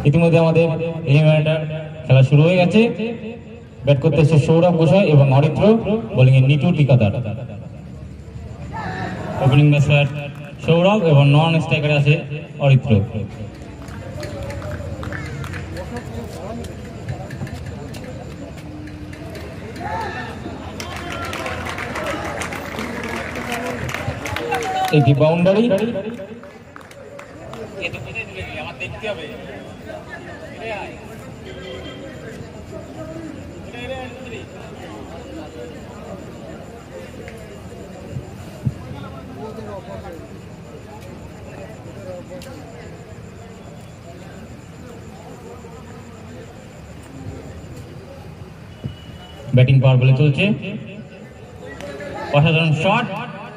ইতিমধ্যে আমাদের এলিমিনেটর খেলা শুরু হয়ে গেছে। ব্যাট করতে এসেছে সৌরভ ঘোষাল এবং অরিত্র, বোলিং এ নিটু টিকাদার। ওপেনিং ব্যাটসম্যান সৌরভ এবং নন স্ট্রাইকারে আছে অরিত্র। এটি বাউন্ডারি। দেখতে হবে ব্যাটিং পাওয়ার বলে চলছে। অসাধারণ শট,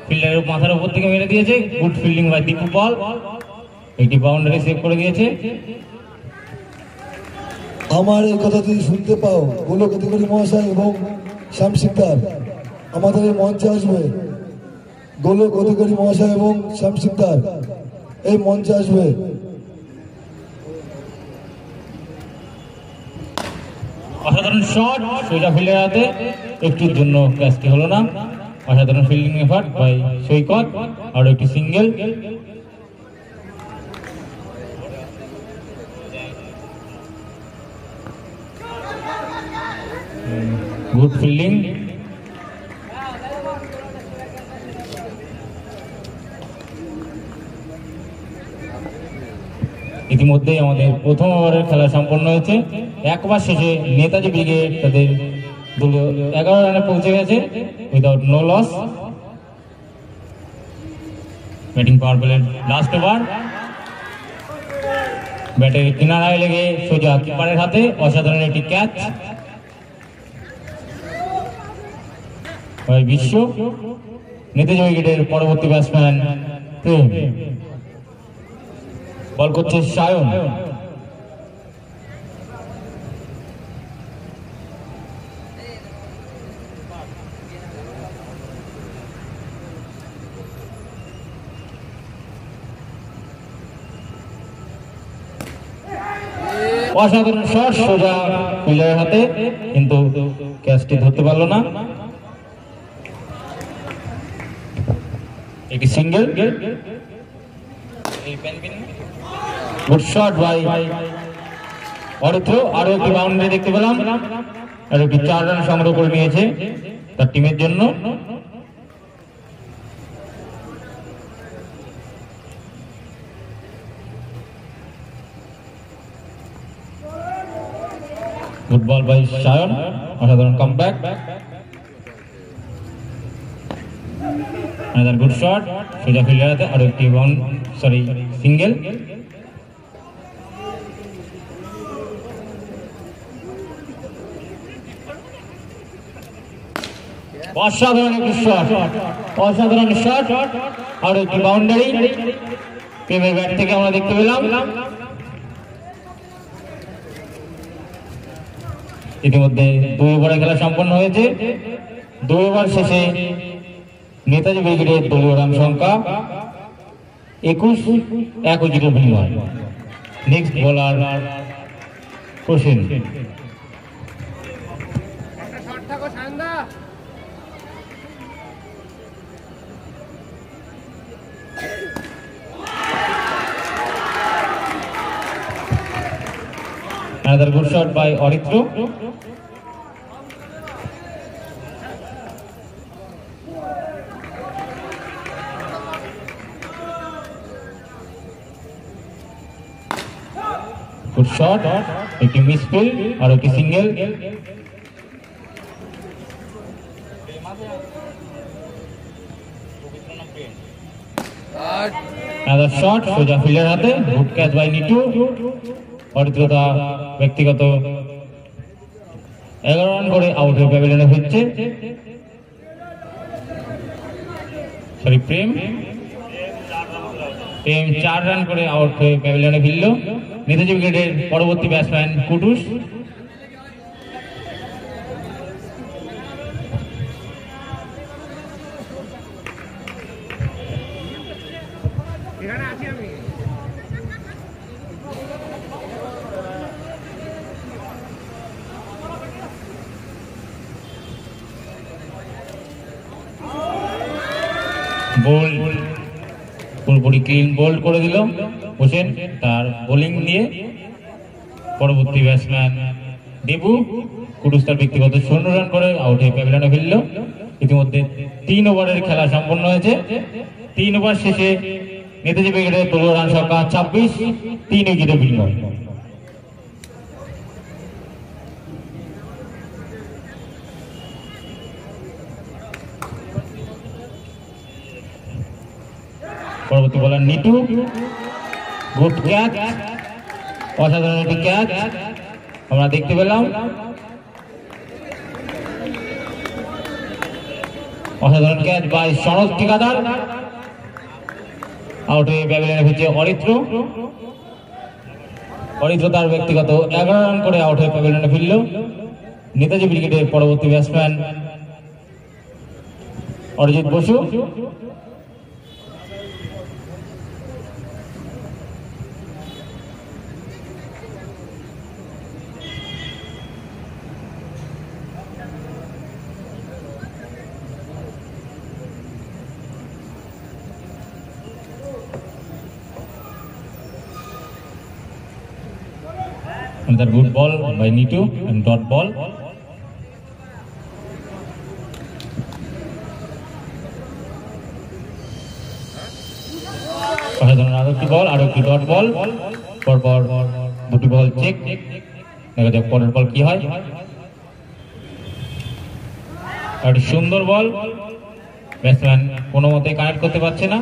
ফিল্ডারের মাথার উপর থেকে মেরে দিয়েছে। গুড ফিল্ডিং বাই দীপু পাল, একটি বাউন্ডারি সেভ করে দিয়েছে। আমার এই কথা যদি শুনতে পাও গোলক অধিকারী মহাশয় এবং শ্যাম সিকদার, আমাদের এই মঞ্চে আসবে। গোলক অধিকারী মহাশয় এবং শ্যাম সিকদার এই মঞ্চে আসবে। অসাধারণ শট, সোজা ফিল্ডের হাতে, একটুর জন্য ক্যাচটি হলো না। অসাধারণ ফিল্ডিং এফার্ট বাই সৈকত, আর একটি সিঙ্গেল। Good fielding. ইতিমধ্যে আমাদের প্রথম ওভারের খেলা সম্পন্ন হয়েছে। এক ওভার শেষে নেতাজি ব্রিগেড তাদের দলীয় 11 রানে পৌঁছে গেছে উইদাউট নো লস। ব্যাটিং পাওয়ার প্লের লাস্ট ওভার, ব্যাটের কিনারায় লেগে সোজা কিপারের হাতে, অসাধারণ একটি ক্যাচ বিশ্ব। নেতাজি ব্রিগেডের পরবর্তী ব্যাটসম্যান প্রেম, বল করছে সায়ন। অসাধারণ শট, সোজা ফিল্ডারের হাতে, কিন্তু ক্যাচটি ধরতে পারলো না। একটি single. Good shot by Aritra, আরো একটি বাউন্ডারি দেখতে পেলাম, আর একটি 4 রান সংগ্রহ করে নিয়েছে তার টিমের জন্য। গুড বল বাই সায়ন, অসাধারণ কামব্যাক। another good shot, সোজা ফিল্ডার হাতে, আর একটি সিঙ্গেল। অসাধারণ একটি শট, অসাধারণ শট, আর একটি বাউন্ডারি প্রেমের ব্যাট থেকে আমরা দেখতে পেলাম। ইতিমধ্যে 2 ওভারে খেলা সম্পন্ন হয়েছে। 2 ওভার শেষে নেতাজি ব্রিগেডের দলীয় রান সংখ্যা 21 বিনিময়। Next bowler Prosen. Another good shot by Orithro. Good shot, একটি মিসফিল্ড আর একটি সিঙ্গেল। Another shot, সোজা ফিল্ডের হাতে, গুড ক্যাচ বাই নিটু। অরিত্রতা ব্যক্তিগত 11 রান করে আউট হয়ে প্যাভিলিয়নে ফিরছে। প্রেম 4 রান করে আউট হয়ে প্যাভিলিয়নে ফিরল। নেতাজি ব্রিগেডের পরবর্তী ব্যাটসম্যান কুটুস। বোল্ড পুরোপুরি ক্লিন বোল্ড করে দিল হোসেন তার বোলিং দিয়ে। পরবর্তী ব্যাটসম্যান দেবু কুডুস তার ব্যক্তিগত 16 রান করে আউট হয়ে প্যাভিলিয়নে ফিরল। ইতিমধ্যে 3 ওভারের খেলা সম্পন্ন হয়েছে। 3 ওভার শেষে নেতাজি ব্রিগেডের দলীয় রান সংখ্যা 26, 3 উইকেটে বিনিময়। পরবর্তী বলার নিটু, গুড ক্যাচ, অসাধারণ একটি ক্যাচ আমরা দেখতে পেলাম। অসাধারণ ক্যাচ বাই সরোজ ঠিকাদার। আউট হয়ে প্যাভিলিয়নে ফিরছে অরিত্র। অরিত্র তার ব্যক্তিগত 11 রান করে আউট হয়ে প্যাভিলিয়নে ফিরল। নেতাজি ব্রিগেডের পরবর্তী batsman Arijit Basu. Another good ball by Nitu and dot ball. আরো একটি ডট বল। পরপর দুটি বল চেক, দেখা যাক পরের বল কি হয়। একটি সুন্দর বল, ব্যাটসম্যান কোনো মতে কানেক্ট করতে পারছে না।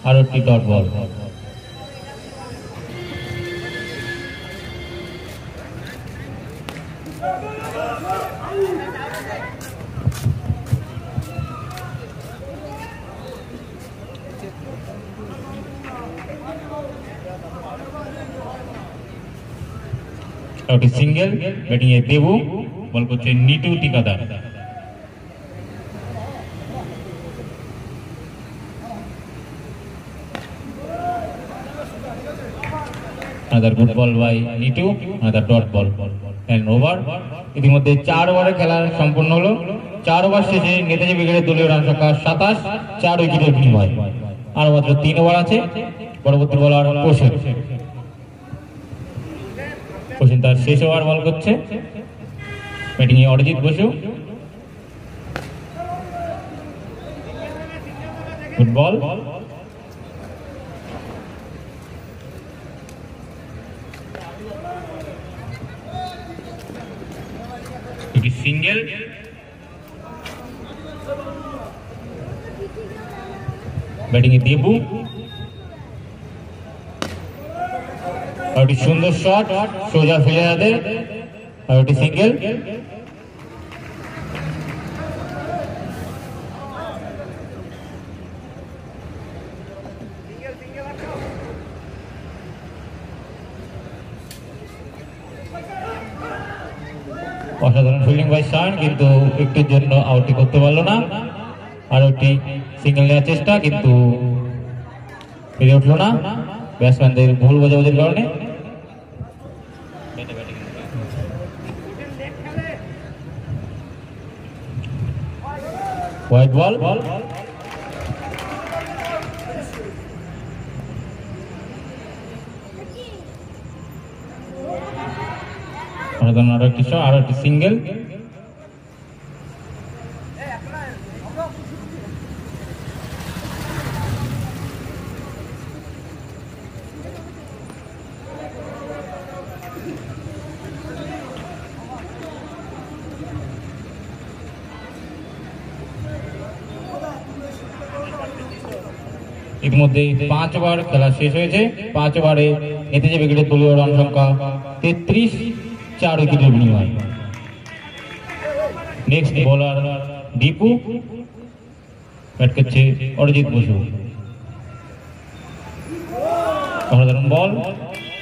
আরো একটি ডট বল। সিঙ্গেল, ব্যাটিং এ দেবু, বল করছে নিটু ঠিকাদার। another good ball by Nitu, another dot ball and over. ইতিমধ্যে 4 ওভারের খেলা সম্পূর্ণ হলো। 4 ওভার শেষে নেতাজি ব্রিগেডের দলীয় রান সংখ্যা 27, 4 উইকেটের বিনিময়। আর মাত্র 3 ওভার আছে। পরবর্তী বলার হোসেন। হোসেন তার শেষ ওভার বল করছে। ব্যাটিং এ অরিজিৎ বসু। Good ball. একটি সিঙ্গেল, ব্যাটিং এ দেবু। আর একটি সুন্দর শট সোজা ফিরে যাতে, আর একটি সিঙ্গেল। অসাধারণ ফিল্ডিং বাই শান, কিন্তু একটির জন্য আউটটি করতে পারলো না। আর একটি সিঙ্গেল নেওয়ার চেষ্টা, কিন্তু পেরে উঠলো না ব্যাটসম্যানদের ভুল বোঝাবুঝির কারণে। White ball. আরো একটি শট, আরো একটি সিঙ্গেল। ইতিমধ্যে 5 ওভার খেলা শেষ হয়েছে। 5 ওভারে নেতাজি ব্রিগেডের দলীয় রান সংখ্যা 33, 4 উইকেটের বিনিময়। নেক্সট বোলার দীপু, ব্যাট করছে অরিজিৎ বসু। অসাধারণ বল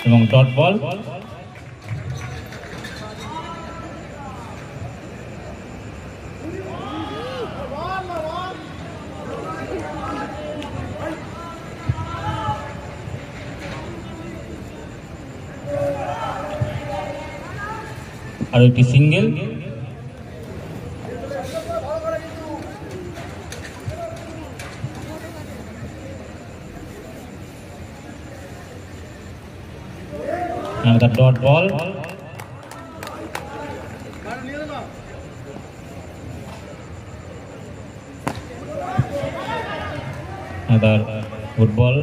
এবং ডট বল। আর একটি single. another dot ball. Another good ball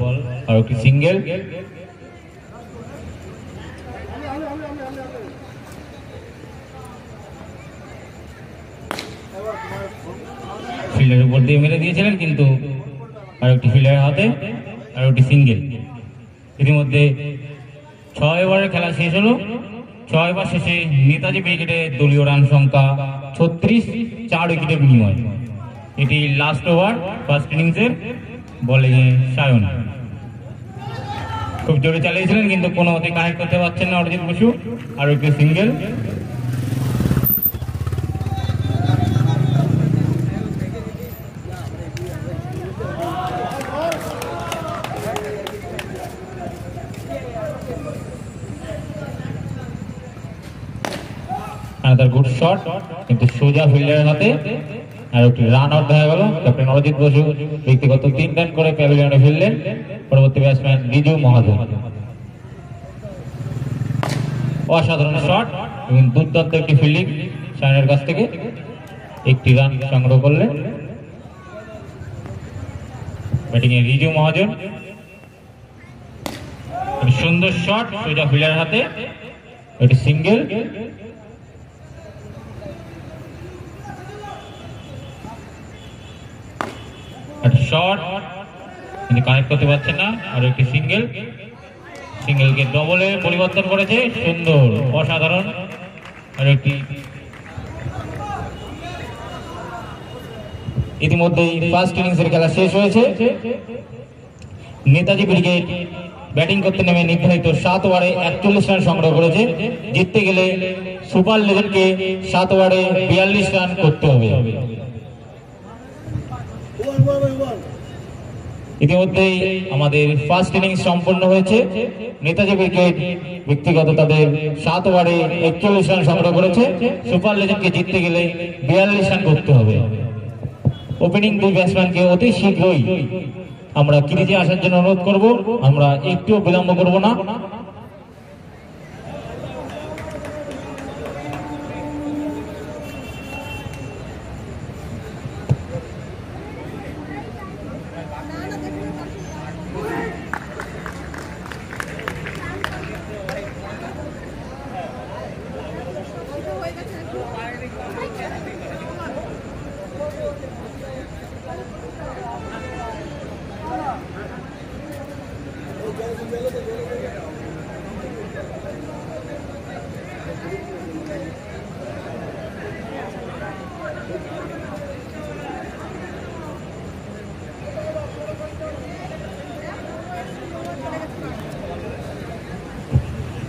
or a single. ফিল্ডের উপর দিয়ে মেরে দিয়েছিলেন, কিন্তু আর একটি ফিল্ডারের হাতে আর একটি সিঙ্গেল। ইতিমধ্যে 6 ওভারের খেলা শেষ হলো। 6 ওভার শেষে নেতাজি ব্রিগেডের দলীয় রান সংখ্যা 36, 4 উইকেটের বিনিময়। এটি লাস্ট ওভার ফার্স্ট ইনিংসের। বলিং এ সায়ন খুব জোরে চালিয়েছিলেন, কিন্তু কোনো মতে কানেক্ট করতে পারছেন না অরিজিৎ বসু। আর একটি সিঙ্গেল। another good shot, কিন্তু সোজা ফিল্ডারের হাতে। আর একটি রান আউট দেখা গেল। ক্যাপ্টেন অরিজিৎ বসু ব্যক্তিগত 3 রান করে প্যাভিলিয়নে ফিরলেন। পরবর্তী ব্যাটসম্যান রিজু মহাজন। অসাধারণ শট এবং দুর্দান্ত একটি ফিল্ডিং সায়নের কাছ থেকে। একটি রান সংগ্রহ করলেন। ব্যাটিং এ রিজু মহাজন। সুন্দর শট সোজা ফিল্ডারের হাতে, একটি সিঙ্গেল। শট কিন্তু কানেক্ট করতে পারছেন না। আর একটি সিঙ্গেল। সিঙ্গেলকে ডবলে পরিবর্তন করেছে। সুন্দর, অসাধারণ। আর একটি ইতিমধ্যেই ফার্স্ট ইনিংসের খেলা শেষ হয়েছে। নেতাজি ব্রিগেড ব্যাটিং করতে নেমে নির্ধারিত 7 ওভারে 41 রান সংগ্রহ করেছে। জিততে গেলে সুপার লেজেন্ডকে 7 ওভারে 42 রান করতে হবে। ইতিমধ্যেই আমাদের ফার্স্ট ইনিংস সম্পন্ন হয়েছে। নেতাজি ব্রিগেড ব্যক্তিগত তাদের 7 ওভারে 41 রান সংগ্রহ করেছে। সুপার লেজেন্ডকে জিততে গেলে 42 রান করতে হবে। ওপেনিং 2 ব্যাটসম্যানকে অতি শীঘ্রই আমরা ক্রিজে আসার জন্য অনুরোধ করব। আমরা একটুও বিলম্ব করব না।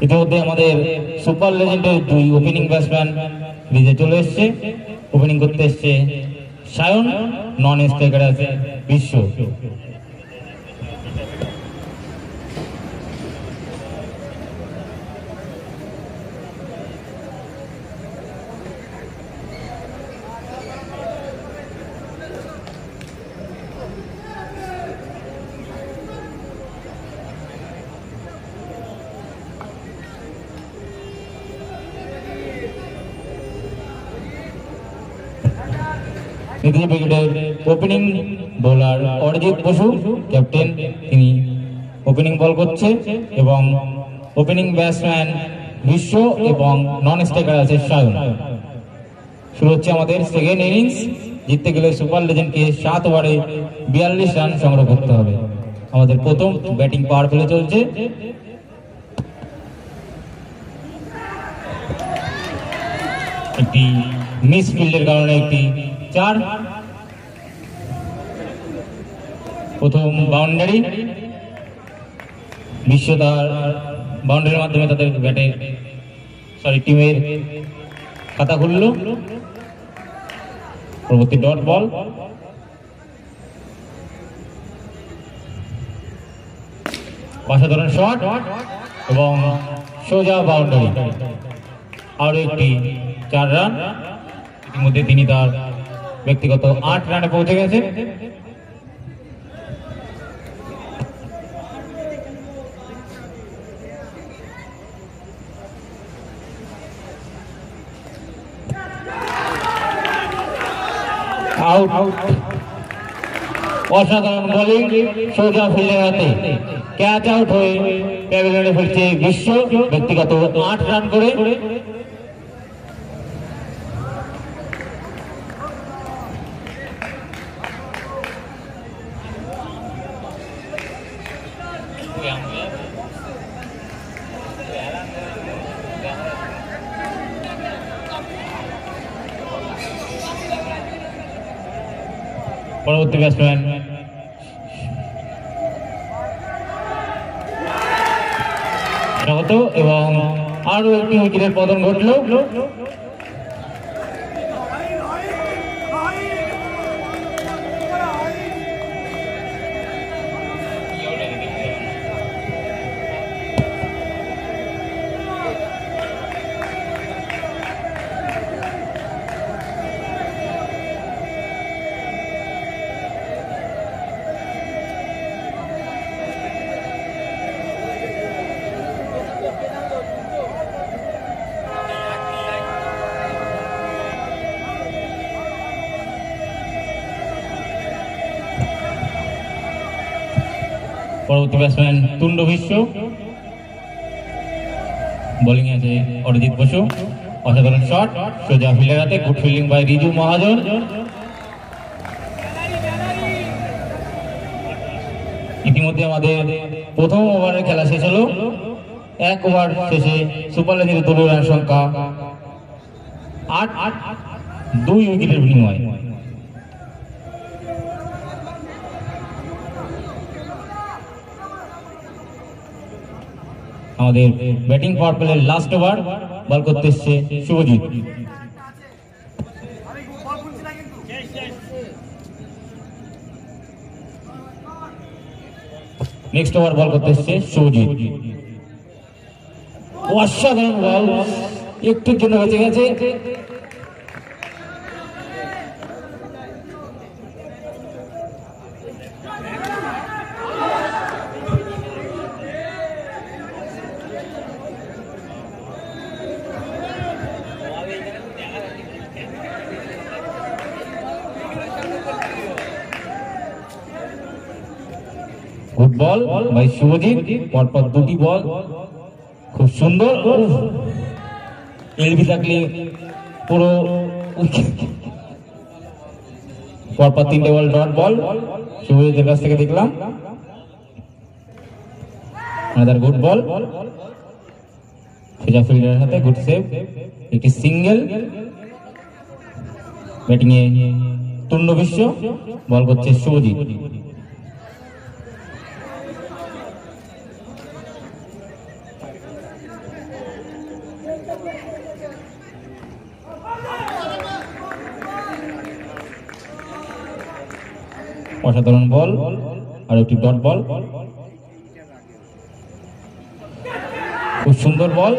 ইতিমধ্যে আমাদের সুপার লেজেন্ডের 2 ওপেনিং ব্যাটসম্যান ক্রিজে চলে এসছে। ওপেনিং করতে এসছে সায়ন, নন স্ট্রাইকার আছে বিশ্ব। নেতাজি ব্রিগেডের opening bowler Arijit Basu captain, তিনি ওপেনিং বল করছে এবং ওপেনিং ব্যাটসম্যান বিশ্ব এবং নন স্ট্রাইকার আছে সায়ন। শুরু হচ্ছে আমাদের সেকেন্ড ইনিংস। জিততে গেলে সুপার লেজেন্ডকে 7 ওভারে 42 রান সংগ্রহ করতে হবে। আমাদের প্রথম ব্যাটিং পাওয়ার প্লে চলছে। একটি মিস ফিল্ডের কারণে একটি 4, প্রথম বাউন্ডারি। বিশ্ব তার বাউন্ডারির মাধ্যমে তাদের টিমের খাতা খুলল। পরবর্তী ডট বল। অসাধারণ শট এবং সোজা বাউন্ডারি। আরো একটি 4 রান। ইতিমধ্যে তিনি তার ব্যক্তিগত 8 রানে পৌঁছে গেছে। আউট। অসাধারণ বোলিং সোজা ফিল্ডের হাতে, ক্যাচ আউট হয়ে প্যাভিলিয়নে ফিরছে বিশ্ব ব্যক্তিগত 8 রান করে। পরবর্তী ব্যাটসম্যান স্বাগত এবং আরো একটি উইকেটের পতন ঘটল। পরবর্তী ব্যাটসম্যান তুণ্ড বিশ্ব, বোলিং আছে অরিজিৎ বসু। অসাধারণ শট সোজা ফিল্ডের হাতে, গুড ফিল্ডিং বাই রিজু মহাজন। ইতিমধ্যে আমাদের প্রথম ওভারের খেলা শেষ হলো। 1 ওভার শেষে সুপার লেজেন্ডের দলীয় রান সংখ্যা 8, 2 উইকেটের বিনিময়ে। আমাদের ব্যাটিং পাওয়ার প্লের লাস্ট ওভার, বল করতে এসছে শুভজিৎ। নেক্সট ওভার বল করতে এসছে শুভজিৎ। অসাধারণ বল, একটুর জন্য বেঁচে গেছে। গুড বল বাই শুভজিৎ, পরপর 2টি বল, খুব সুন্দর। এলবি থাকলে পুরো পরপর 3টে বল ডট বল শুভজিতের কাছ থেকে দেখলাম। আনাদার গুড বল সোজা ফিল্ডের হাতে, গুড সেভ, একটি সিঙ্গেল। ব্যাটিং এ তুণ্ড বিশ্ব, বল করছে শুভজিৎ। অসাধারণ বল, আর একটি ডট বল, খুব সুন্দর বল।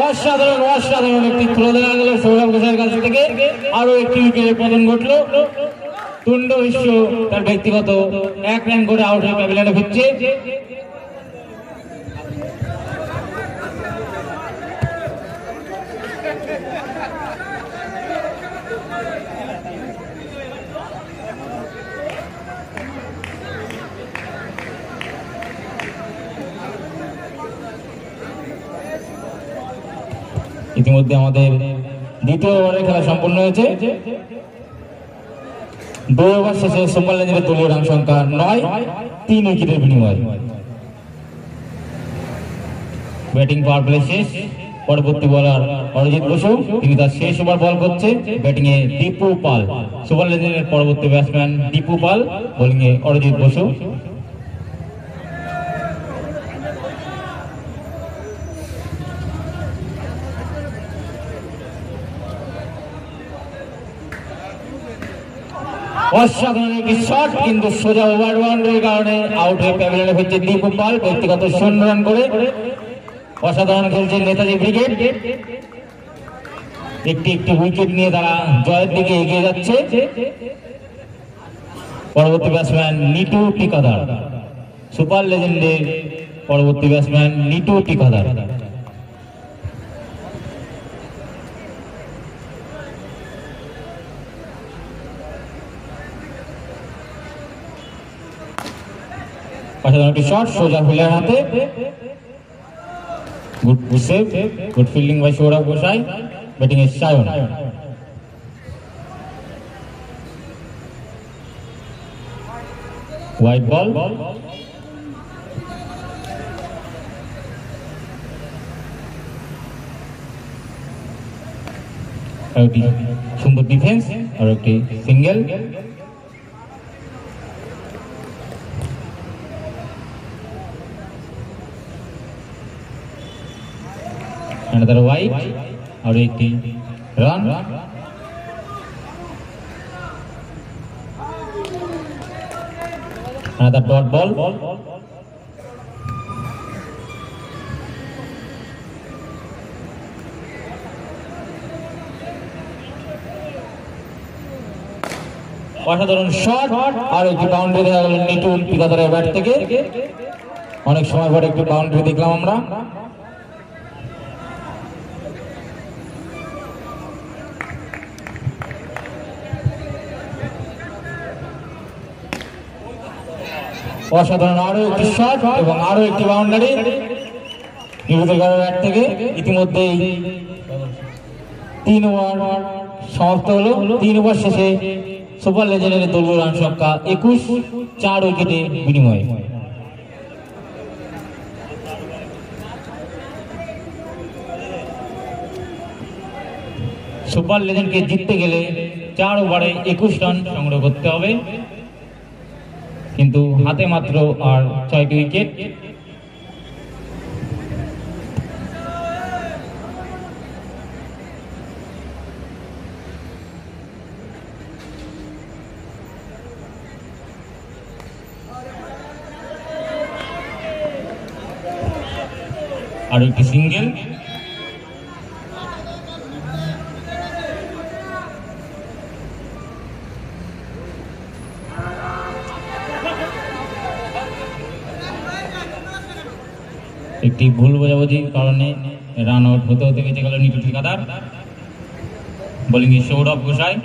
অসাধারণ অসাধারণ একটি থ্রো দেওয়া গেল সৌরভ ঘোষের কাছ থেকে, আরো একটি উইকেটের পতন ঘটল। তুণ্ড বিশ্ব তার ব্যক্তিগত 1 রান করে আউট হয়ে প্যাভিলিয়নে ফিরছে। ইতিমধ্যে আমাদের দ্বিতীয় ওভারের খেলা সম্পূর্ণ হয়েছে। 2 ওভার শেষে সুপার লেজেন্ডের দলীয় রান সংখ্যা 9, 3 উইকেটের বিনিময়ে। ব্যাটিং পাওয়ার প্লে শেষ। পরবর্তী বোলার অরিজিৎ বসু, তিনি তার শেষ ওভার বল করছে। ব্যাটিং এ দীপু পাল, সুপার লেজেন্ডের পরবর্তী ব্যাটসম্যান দীপু পাল, বোলিং এ অরিজিৎ বসু। অসাধারণ একটি শট, কিন্তু সোজা ওভার বাউন্ডারির কারণে আউট হয়ে প্যাভিলিয়নে ফিরছে দীপু পাল ব্যক্তিগত 0 রান করে। অসাধারণ খেলছে নেতাজি ব্রিগেড, একটি একটি উইকেট নিয়ে তারা জয়ের দিকে এগিয়ে যাচ্ছে। পরবর্তী ব্যাটসম্যান নিটু টিকাদার, সুপার লেজেন্ডের পরবর্তী ব্যাটসম্যান নিটু টিকাদার। অসাধারণ একটি শট সোজা ফিল্ডার হাতে, good save, good fielding by Sourav Gosai, batting এ সায়ন। হোয়াইট বল, একটি সুন্দর ডিফেন্স আর একটি সিঙ্গেল। another wide আর একটি রান। another dot ball, অসাধারণ শট আর একটি বাউন্ডারি দেখা গেল নিটুল পিকাদারের ব্যাট থেকে। অনেক সময় পরে একটি বাউন্ডারি দেখলাম আমরা। অসাধারণ আরো একটি শট এবং আরো একটি বাউন্ডারি নিটুল ব্যাট থেকে। ইতিমধ্যেই 3 ওভার সমাপ্ত হলো। 3 ওভার শেষে সুপার লেজেন্ডের দলীয় রান সংখ্যা 21, 4 উইকেটে বিনিময়ে। সুপার লেজেন্ডকে জিততে গেলে 4 ওভারে 21 রান সংগ্রহ করতে হবে, কিন্তু হাতে মাত্র আর 6টি উইকেট। আর একটি সিঙ্গেল। একটি ভুল বোঝাবুঝির কারণে রান আউট হতে হতে বেঁচে গেল নিটুল ঠিকাদার। বোলিং এ সৌরভ গোসাই।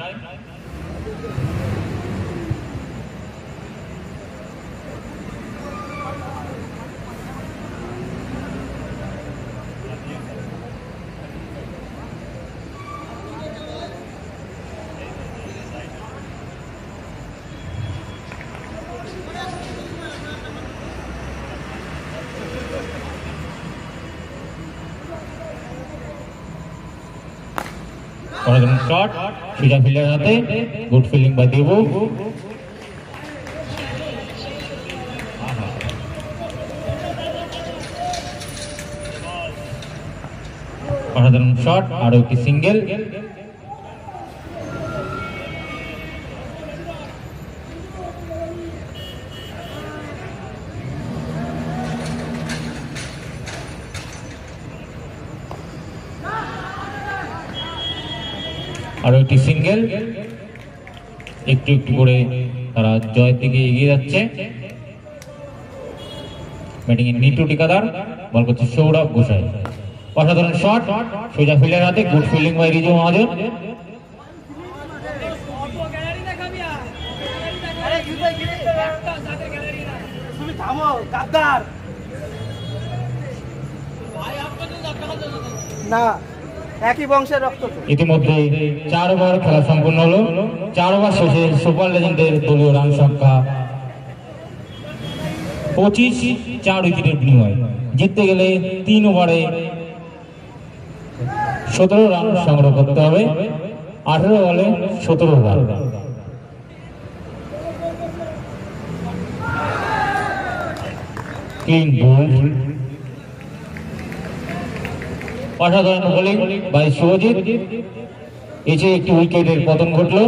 শট সোজা ফিল্ডার হাতে, গুড ফিল্ডিং বাই দেবু। অসাধারণ শট আরো একটি সিঙ্গেল। আরো একটি সিঙ্গেল। একটু একটু করে তারা জয়ের দিকে এগিয়ে যাচ্ছে। ব্যাটিং এ নিটু ঠিকাদার, বল করছে সৌরভ গোসাই। অসাধারণ শট সোজা ফিল্ডার হাতে, গুড ফিল্ডিং বাই রিজু মহাজন। না, একই বংশের রক্ত। ইতিমধ্যে 4 ওভার খেলা সম্পূর্ণ হলো। 4 ওভার শেষে সুপার লেজেন্ডের দলীয় রান সংখ্যা 25, 4 উইকেটের বিনিময়ে। জিততে গেলে 3 ওভারে 17 রান সংগ্রহ করতে হবে। 18 বলে 17 ওভার। Clean bold. অসাধারণ বোলিং বাই শুভজিৎ। এসে একটি উইকেটের পতন ঘটলো।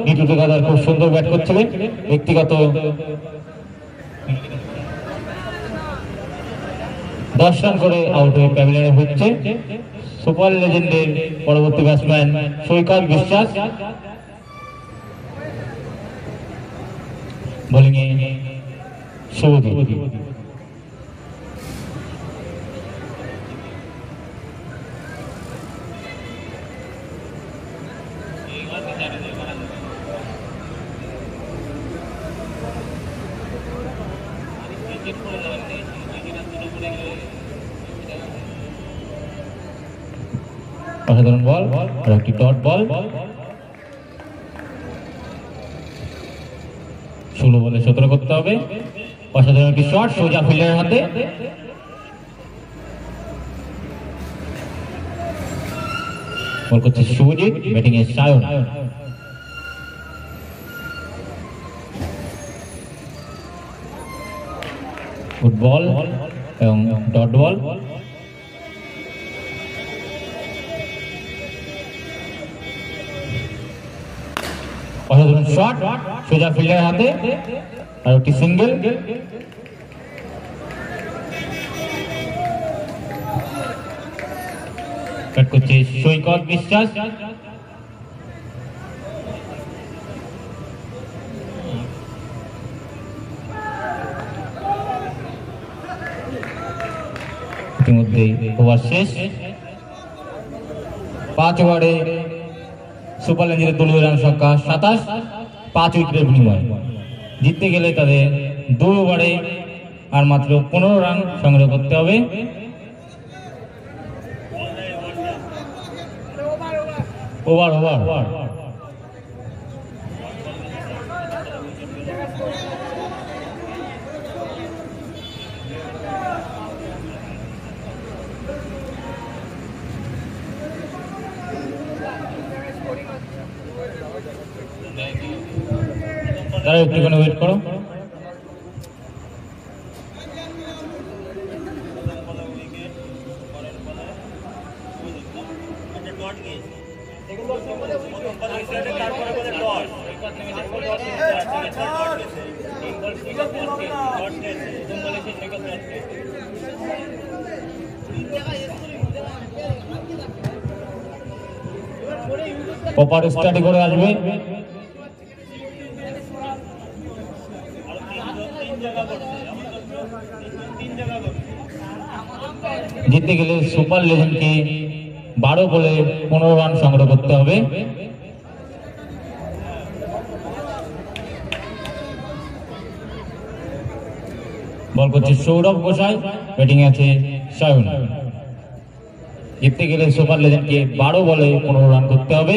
নিটু ঠিকাদার খুব সুন্দর ব্যাট করছিলেন। ব্যক্তিগত 10 রান করে আউট হয়ে প্যাভিলিয়নে হচ্ছে সুপার লেজেন্ডের পরবর্তী ব্যাটসম্যান সৈকত বিশ্বাস। বোলিং এ শুভজিৎ। অসাধারণ বল আর একটি ডট বল। 16 বলে 17 করতে হবে। অসাধারণ একটি শট সোজা ফিল্ডারের হাতে। বল করছে শুভজিৎ, ব্যাটিং এ সায়ন। গুড বল এবং ডট বল। অসাধারণ শট সোজা ফিল্ডারের হাতে আর একটি সিঙ্গেল। ব্যাট করছে সৈকত বিশ্বাস। ইতিমধ্যে ওভার শেষ। 5 ওভারে সুপার লেঞ্জারের দলীয় রান সংখ্যা 27, 5 উইকেটের বিনিময়ে। জিততে গেলে তাদের 2 ওভারে আর মাত্র 15 রান সংগ্রহ করতে হবে। ওভার তারা একটুখানি ওয়েট করো। প্রপার স্টাডি করে আসবে। জিততে গেলে সুপার লেজেন্ডকে 12 বলে 15 রান সংগ্রহ করতে হবে। বল করছে সৌরভ গোসাই, ব্যাটিং আছে সায়ন। জিততে গেলে সুপার লেজেন্ডকে 12 বলে 15 রান করতে হবে।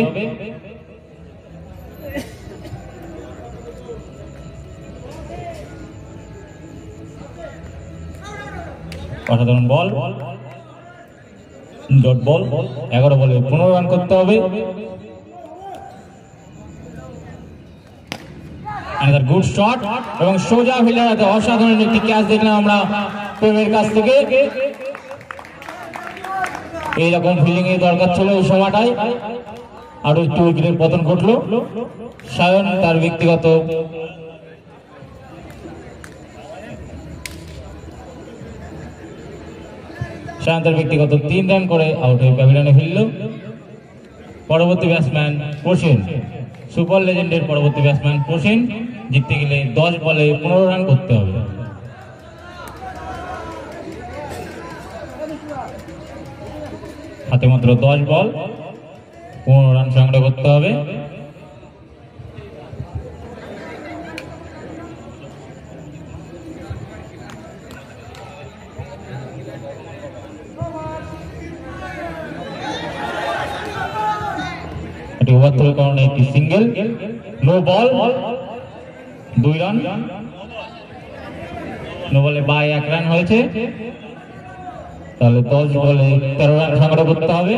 অসাধারণ বল, ডট বল। 11 বলে 15 রান করতে হবে। গুড শট এবং সোজা ফিল্ডার হাতে অসাধারণ একটি ক্যাচ দেখলাম আমরা প্রেমের কাছ থেকে। এইরকম ফিল্ডিং এর দরকার ছিল এই সময়টায়। আরো একটু উইকেটের পতন ঘটলো। সায়ন তার ব্যক্তিগত শান্তার ব্যক্তিগত 3 রান করে আউট হয়ে প্যাভিলিয়নে ফিরল। পরবর্তী ব্যাটসম্যান প্রসেন, সুপার লেজেন্ডের পরবর্তী ব্যাটসম্যান প্রসেন। জিততে গেলে 10 বলে 15 রান করতে হবে। হাতে মাত্র 10 বল, 15 রান সংগ্রহ করতে হবে। ওভার কারণে একটি সিঙ্গেল, নো বল, 2 রান। নো বলে 1 রান হয়েছে, তাহলে 10 বলে 13 রান সংগ্রহ করতে হবে।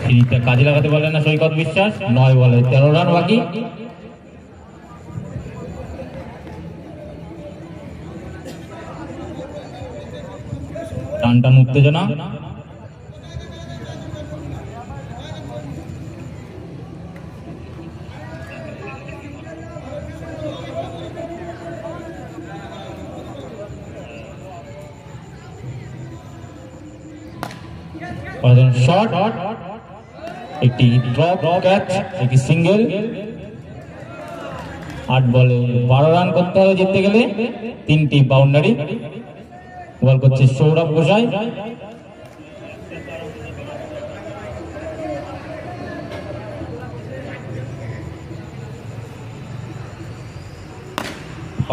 সিরিজটা কাজে লাগাতে পারলেন না সৈকত বিশ্বাস। 9 বলে 13 রান বাকি। টান টান উত্তেজনা। শট, একটি ড্রপ ক্যাচ, একটি সিঙ্গেল। 8 বলে 12 রান করতে হবে জিততে গেলে। 3টি বাউন্ডারি। বল করছে সৌরভ গোসাই।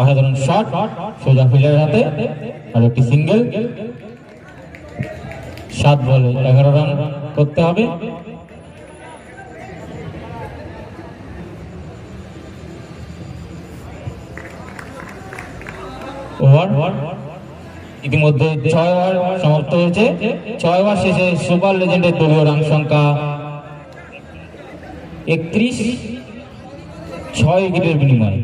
অসাধারণ শট সোজা ফিল্ডারের হাতে আর একটি সিঙ্গেল। 7 বলে 11 রান করতে হবে। ওভার ইতিমধ্যে 6 ওভার সমাপ্ত হয়েছে। 6 ওভার শেষে সুপার লেজেন্ডের দলীয় রান সংখ্যা 31, 6 উইকেটের বিনিময়ে।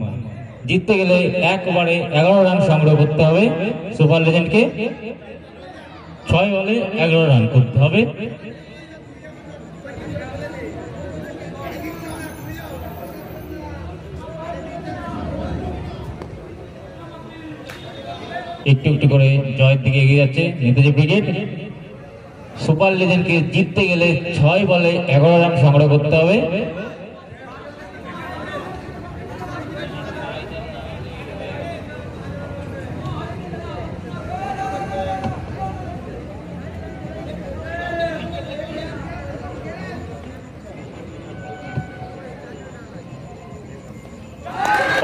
জিততে গেলে 1 ওভারে 11 রান সংগ্রহ করতে হবে সুপার লেজেন্ডকে। 6 বলে 11 রান করতে হবে। একটু একটু করে জয়ের দিকে এগিয়ে যাচ্ছে নেতাজি ব্রিগেড। সুপার লেজেন্ডকে জিততে গেলে 6 বলে 11 রান সংগ্রহ করতে হবে।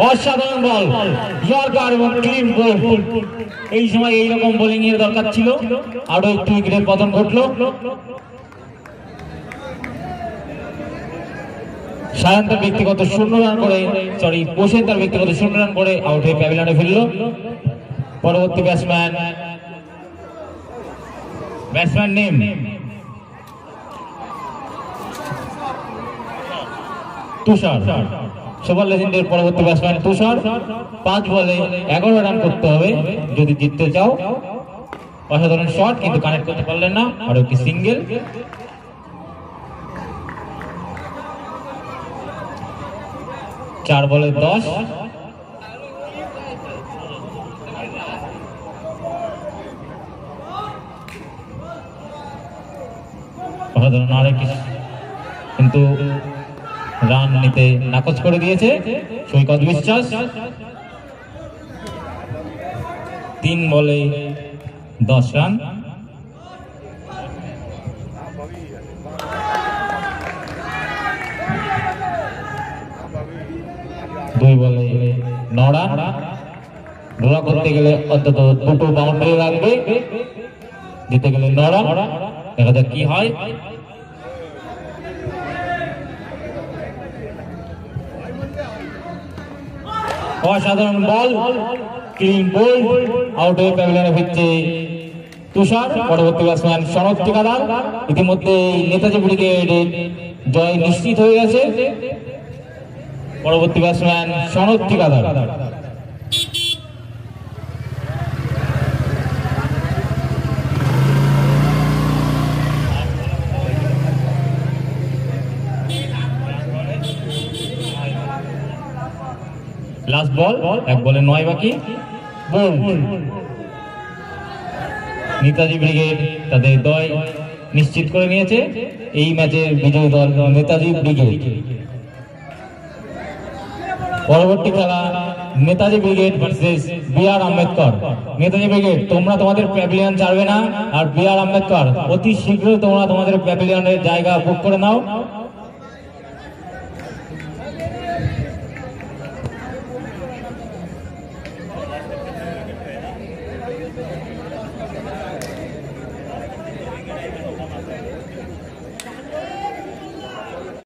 অসাধারণ বল, ইয়র্কার এবং ক্লিন বল। এই সময় এইরকম বোলিং এর দরকার ছিল। আরো একটু উইকেটের পতন ঘটলো। সায়ন তার ব্যক্তিগত 0 রান করে, সরি পোষেন তার ব্যক্তিগত 0 রান করে আউট হয়ে প্যাভিলিয়নে ফিরল। পরবর্তী ব্যাটসম্যান নেম তুষার। সুপার লেজেন্ডের পরবর্তী ব্যাটসম্যান তুষার। 5 বলে 11 রান করতে হবে যদি জিততে চাও। অসাধারণ শট কিন্তু কানেক্ট করতে পারলেন না, আর একটি সিঙ্গেল। চার বলে 10। অসাধারণ আরেকটি, কিন্তু রান নিতে নাকচ করে দিয়েছে সৈকত বিশ্বাস। 3 বলে 10 রান। দুই বলে 9 রান। ড্র করতে গেলে অন্তত 2 বাউন্ডারি লাগবে, জিতে গেলে 9 রান। দেখা যাক কি হয়। অসাধারণ বল, ক্লিন বোল্ড, আউট হয়ে প্যাভিলিয়নে ফিরছে তুষার। পরবর্তী ব্যাটসম্যান সনদ ঠিকাদার। ইতিমধ্যে নেতাজি ব্রিগেডের জয় নিশ্চিত হয়ে গেছে। পরবর্তী ব্যাটসম্যান সনদ ঠিকাদার। লাস্ট বল, 1 বলে 9 বাকি। নেতাজি ব্রিগেড তাদের জয় নিশ্চিত করে নিয়েছে। এই ম্যাচের বিজয়ী দল নেতাজি ব্রিগেড। পরবর্তী খেলা Netaji brigade versus B.R.. Ambedkar. Netaji brigade তোমরা তোমাদের প্যাভিলিয়ন ছাড়বে না, আর বি.আর. আম্বেদকর অতি শীঘ্রই তোমরা তোমাদের প্যাভিলিয়নের জায়গা বুক করে নাও।